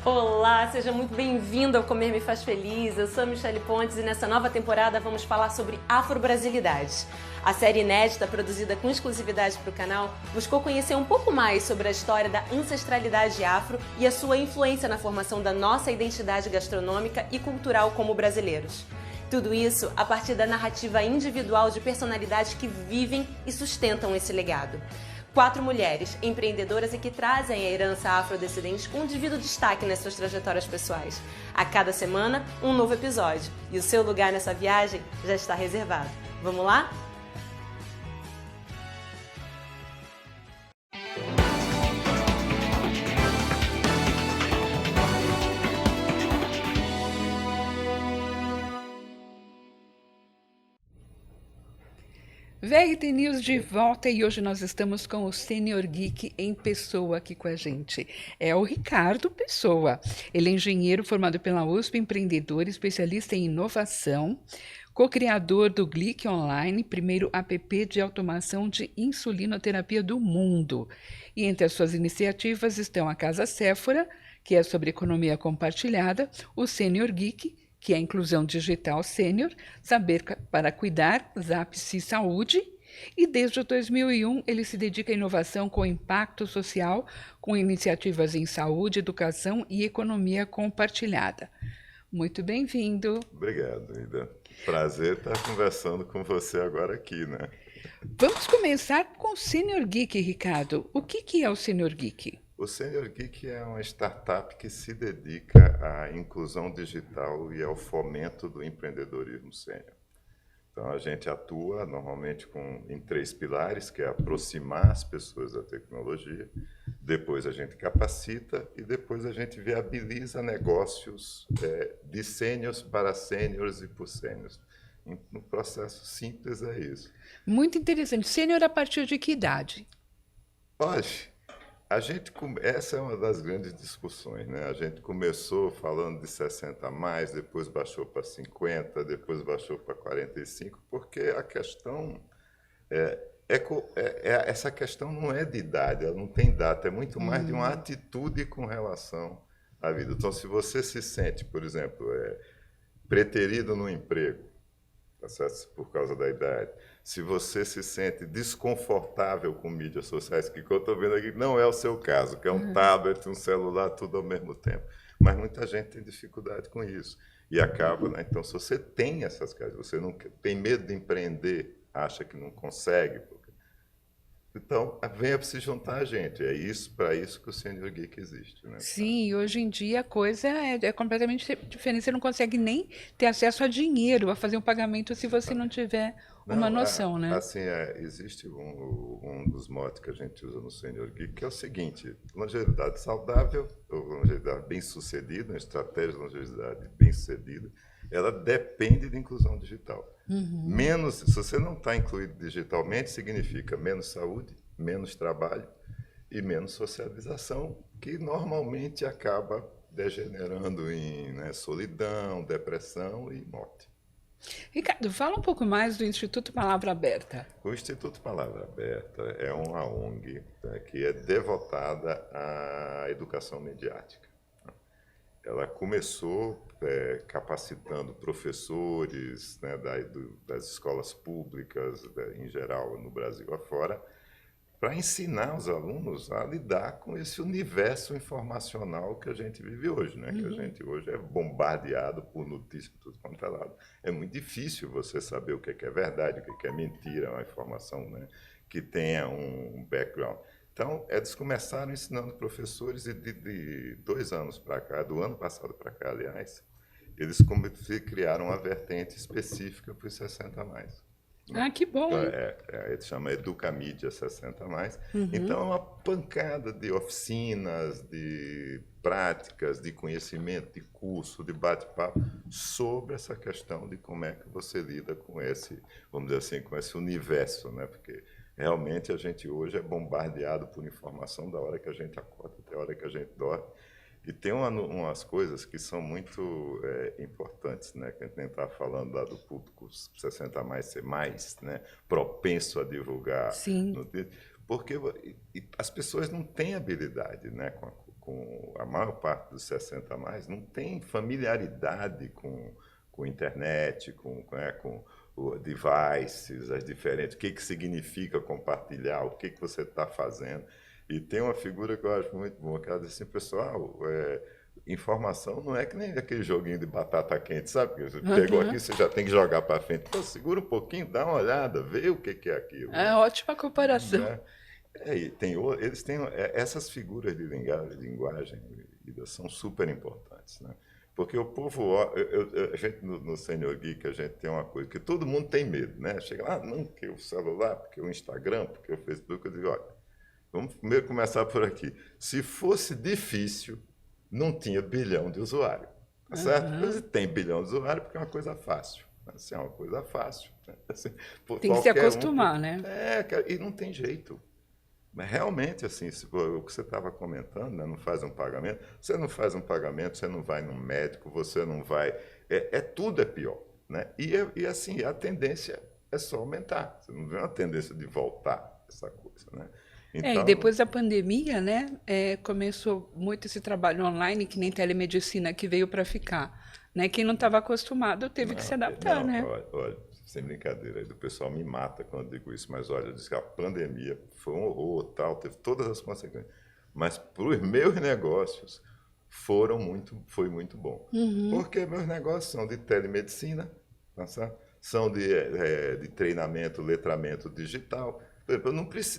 Olá, seja muito bem-vindo ao Comer Me Faz Feliz. Eu sou a Michele Pontes e nessa nova temporada vamos falar sobre afrobrasilidade. A série inédita, produzida com exclusividade para o canal, buscou conhecer um pouco mais sobre a história da ancestralidade afro e a sua influência na formação da nossa identidade gastronômica e cultural como brasileiros. Tudo isso a partir da narrativa individual de personalidades que vivem e sustentam esse legado. 4 mulheres empreendedoras e que trazem a herança afrodescendente com um devido destaque nas suas trajetórias pessoais. A cada semana, um novo episódio. E o seu lugar nessa viagem já está reservado. Vamos lá? VRT News de volta e hoje nós estamos com o Sênior Geek em pessoa aqui com a gente. É o Ricardo Pessoa. Ele é engenheiro formado pela USP, empreendedor, especialista em inovação, co-criador do Glic Online, primeiro app de automação de insulinoterapia do mundo. E entre as suas iniciativas estão a Casa Séfora, que é sobre economia compartilhada, o Sênior Geek, que é a inclusão digital sênior, Saber para Cuidar, Zapsi Saúde, e desde 2001 ele se dedica à inovação com impacto social, com iniciativas em saúde, educação e economia compartilhada. Muito bem-vindo. Obrigado, Ida. Prazer estar conversando com você agora aqui, né? Vamos começar com o Sênior Geek, Ricardo. O que é o Sênior Geek? O Sênior Geek é uma startup que se dedica à inclusão digital e ao fomento do empreendedorismo sênior. Então, a gente atua normalmente em 3 pilares, que é aproximar as pessoas da tecnologia, depois a gente capacita e depois a gente viabiliza negócios de sêniors para sêniors e por sêniors. No processo simples é isso. Muito interessante. Sênior a partir de que idade? Olha, essa é uma das grandes discussões, né? A gente começou falando de 60 a mais, depois baixou para 50, depois baixou para 45, porque a questão essa questão não é de idade, ela não tem data, é muito mais de uma atitude com relação à vida. Então, se você se sente, por exemplo, preterido no emprego, tá certo? Por causa da idade, se você se sente desconfortável com mídias sociais, que eu estou vendo aqui não é o seu caso, que é um tablet, um celular, tudo ao mesmo tempo. Mas muita gente tem dificuldade com isso. E acaba, né? Então, se você tem essas coisas, você não tem medo de empreender, acha que não consegue, então venha para se juntar a gente. É para isso que o Sênior Geek existe, né? Sim, e hoje em dia a coisa é completamente diferente. Você não consegue nem ter acesso a dinheiro, a fazer um pagamento se você não tiver uma noção, né? Assim, existe um dos motes que a gente usa no Sênior Geek, que é o seguinte: longevidade saudável, ou longevidade bem-sucedida, uma estratégia de longevidade bem-sucedida, ela depende de inclusão digital. Se você não está incluído digitalmente, significa menos saúde, menos trabalho e menos socialização, que normalmente acaba degenerando em solidão, depressão e morte. Ricardo, fala um pouco mais do Instituto Palavra Aberta. O Instituto Palavra Aberta é uma ONG, né, que é devotada à educação mediática. Ela começou capacitando professores, né, das escolas públicas, em geral, no Brasil afora, para ensinar os alunos a lidar com esse universo informacional que a gente vive hoje, né? Que a gente hoje é bombardeado por notícias de tudo quanto é lado. É muito difícil você saber o que é verdade, o que é mentira, uma informação, né, que tenha um background. Então, eles começaram ensinando professores e de 2 anos para cá, do ano passado para cá, aliás, eles criaram uma vertente específica para os 60 a mais. Ah, que bom! Ele chama Educamídia 60 a mais. Então, é uma pancada de oficinas, de práticas, de conhecimento, de curso, de bate-papo sobre essa questão de como é que você lida com esse, vamos dizer assim, com esse universo, né? Porque realmente a gente hoje é bombardeado por informação da hora que a gente acorda até a hora que a gente dorme. E tem umas coisas que são muito importantes, né? Que a gente está falando lá do público 60 a mais ser mais, né, propenso a divulgar. Sim. Porque as pessoas não têm habilidade, né? Com a maior parte dos 60 a mais, não tem familiaridade com internet, com devices, as diferentes, o que significa compartilhar, o que você está fazendo. E tem uma figura que eu acho muito boa, que ela diz assim: pessoal, informação não é que nem aquele joguinho de batata quente, sabe? Você pegou aqui, você já tem que jogar para frente. Então, segura um pouquinho, dá uma olhada, vê o que é aquilo. É ótima comparação. Né? Eles têm essas figuras de linguagem são super importantes, né? Porque o povo, a gente no Senior Geek, a gente tem uma coisa que todo mundo tem medo, né? Chega lá, não, porque o celular, porque o Instagram, porque o Facebook, eu digo, olha, vamos primeiro começar por aqui. Se fosse difícil, não tinha bilhão de usuários, tá certo? Mas tem bilhão de usuários porque é uma coisa fácil. Assim, é uma coisa fácil. Né? Assim, tem que se acostumar, né? E não tem jeito. Mas realmente, assim, o que você estava comentando, né, não faz um pagamento, você não faz um pagamento, você não vai num médico, você não vai... tudo é pior. Né? E assim, a tendência é só aumentar. Você não vê uma tendência de voltar essa coisa, né? E depois da pandemia, né, começou muito esse trabalho online, que nem telemedicina, que veio para ficar. Né? Quem não estava acostumado teve que se adaptar, né? Olha, sem brincadeira, aí do pessoal me mata quando eu digo isso, mas olha, eu disse que a pandemia foi um horror, tal, teve todas as consequências. Mas para os meus negócios foi muito bom. Porque meus negócios são de telemedicina, tá certo? São de treinamento, letramento digital.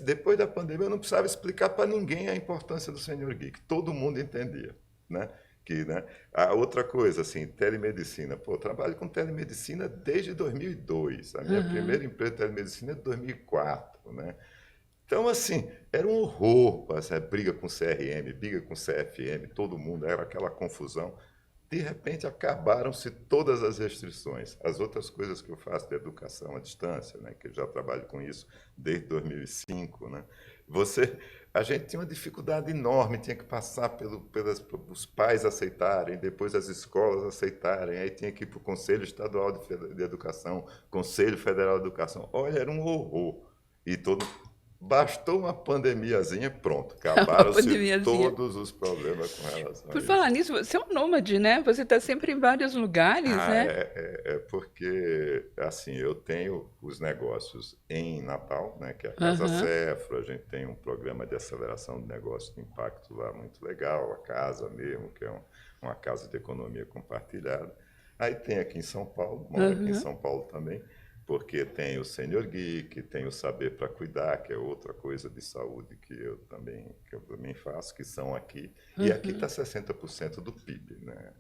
Depois da pandemia, eu não precisava explicar para ninguém a importância do Senior Geek. Todo mundo entendia, né? Né? A outra coisa, assim, telemedicina. Pô, eu trabalho com telemedicina desde 2002. A minha primeira empresa de telemedicina é de 2004, né? Então, assim, era um horror. Briga com CRM, briga com CFM, todo mundo, era aquela confusão. De repente, acabaram-se todas as restrições. As outras coisas que eu faço de educação à distância, né, que eu já trabalho com isso desde 2005, né? A gente tinha uma dificuldade enorme, tinha que passar pelos pais aceitarem, depois as escolas aceitarem, aí tinha que ir para o Conselho Estadual de Educação, Conselho Federal de Educação. Olha, era um horror. Bastou uma pandemiazinha, pronto, acabaram-se todos os problemas com relação a Por isso. falar nisso, você é um nômade, né? Você está sempre em vários lugares, né? Porque, assim, eu tenho os negócios em Natal, né, que é a Casa Cefro, a gente tem um programa de aceleração de negócio de impacto lá muito legal, a casa mesmo, que é uma casa de economia compartilhada. Aí tem aqui em São Paulo, moro aqui em São Paulo também, porque tem o Senior Geek, tem o Saber para Cuidar, que é outra coisa de saúde que eu também faço, que são aqui. E aqui está 60% do PIB. Né?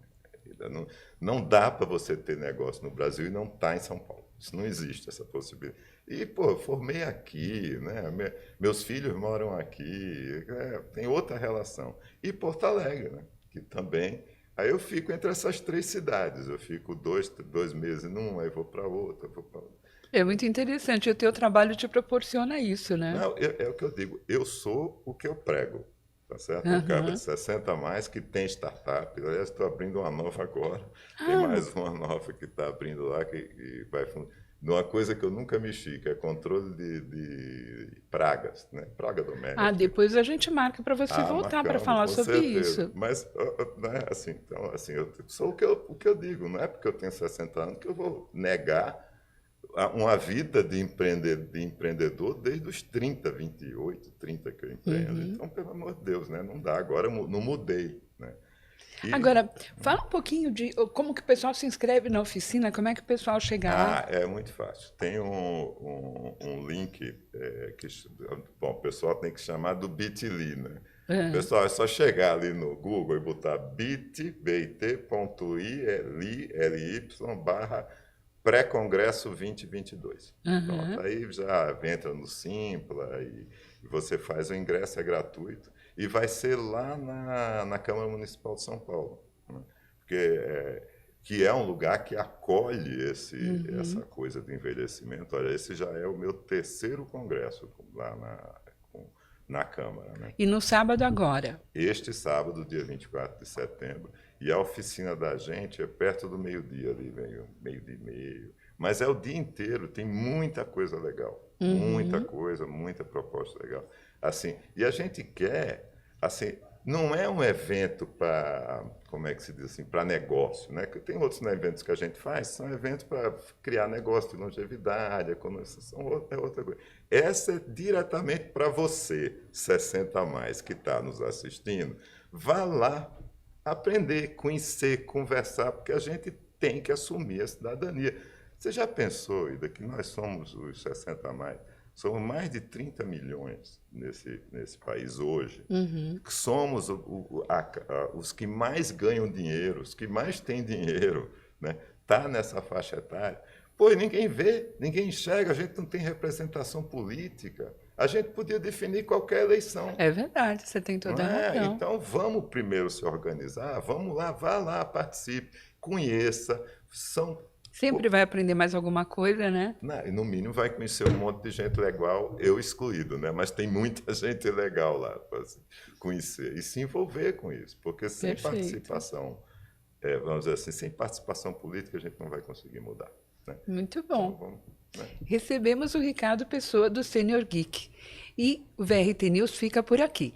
Não dá para você ter negócio no Brasil e não estar em São Paulo. Isso não existe, essa possibilidade. E, pô, eu formei aqui, né? Meus filhos moram aqui, tem outra relação. E Porto Alegre, né? Que também... Aí eu fico entre essas 3 cidades. Eu fico 2 meses numa, aí vou para outra, É muito interessante. O teu trabalho te proporciona isso, né? Não, é o que eu digo. Eu sou o que eu prego, tá certo? Um cara de 60 a mais que tem startup. Aliás, estou abrindo uma nova agora. Tem mais uma nova que está abrindo lá que vai funcionar. Uma coisa que eu nunca mexi, que é controle de pragas, né? Praga doméstica. Depois a gente marca para você voltar para falar sobre isso. Mas, né, assim, então, assim, eu sou o que eu digo, não é porque eu tenho 60 anos que eu vou negar uma vida de empreendedor desde os 30, 28, 30 que eu empreendo. Então, pelo amor de Deus, né? Não dá, agora eu não mudei, né? Agora, fala um pouquinho de como que o pessoal se inscreve na oficina, como é que o pessoal chega lá? É muito fácil. Tem um link bom, o pessoal tem que chamar do Bit.ly, né? Pessoal, é só chegar ali no Google e botar bit.ly/pré-congresso 2022. Pronto, aí já entra no Simpla e você faz o ingresso, é gratuito. E vai ser lá na Câmara Municipal de São Paulo, né? Que é um lugar que acolhe essa coisa do envelhecimento. Olha, esse já é o meu 3º congresso lá na Câmara. Né? E no sábado agora? Este sábado, dia 24 de setembro. E a oficina da gente é perto do meio-dia, ali, meio-dia e meio. Mas é o dia inteiro, tem muita coisa legal. Muita coisa, muita proposta legal. Assim, e a gente quer, assim, não é um evento para, como é que se diz assim, para negócio, né? Que tem outros eventos que a gente faz, são eventos para criar negócio de longevidade, é outra coisa. Essa é diretamente para você, 60 a mais, que está nos assistindo. Vá lá aprender, conhecer, conversar, porque a gente tem que assumir a cidadania. Você já pensou, Ida, que nós somos os 60 a mais? Somos mais de 30 milhões nesse país hoje. Uhum. Somos os que mais ganham dinheiro, os que mais têm dinheiro, né? Tá nessa faixa etária. Pô, ninguém vê, ninguém enxerga, a gente não tem representação política. A gente podia definir qualquer eleição. É verdade, você tem toda a razão. Então, vamos primeiro se organizar, vamos lá, vá lá, participe, conheça. Sempre vai aprender mais alguma coisa, né? No mínimo vai conhecer um monte de gente legal, eu excluído, né? Mas tem muita gente legal lá para conhecer e se envolver com isso, porque sem participação, vamos dizer assim, sem participação política a gente não vai conseguir mudar. Né? Muito bom. Então, vamos, né? Recebemos o Ricardo Pessoa do Senior Geek e o VRT News fica por aqui.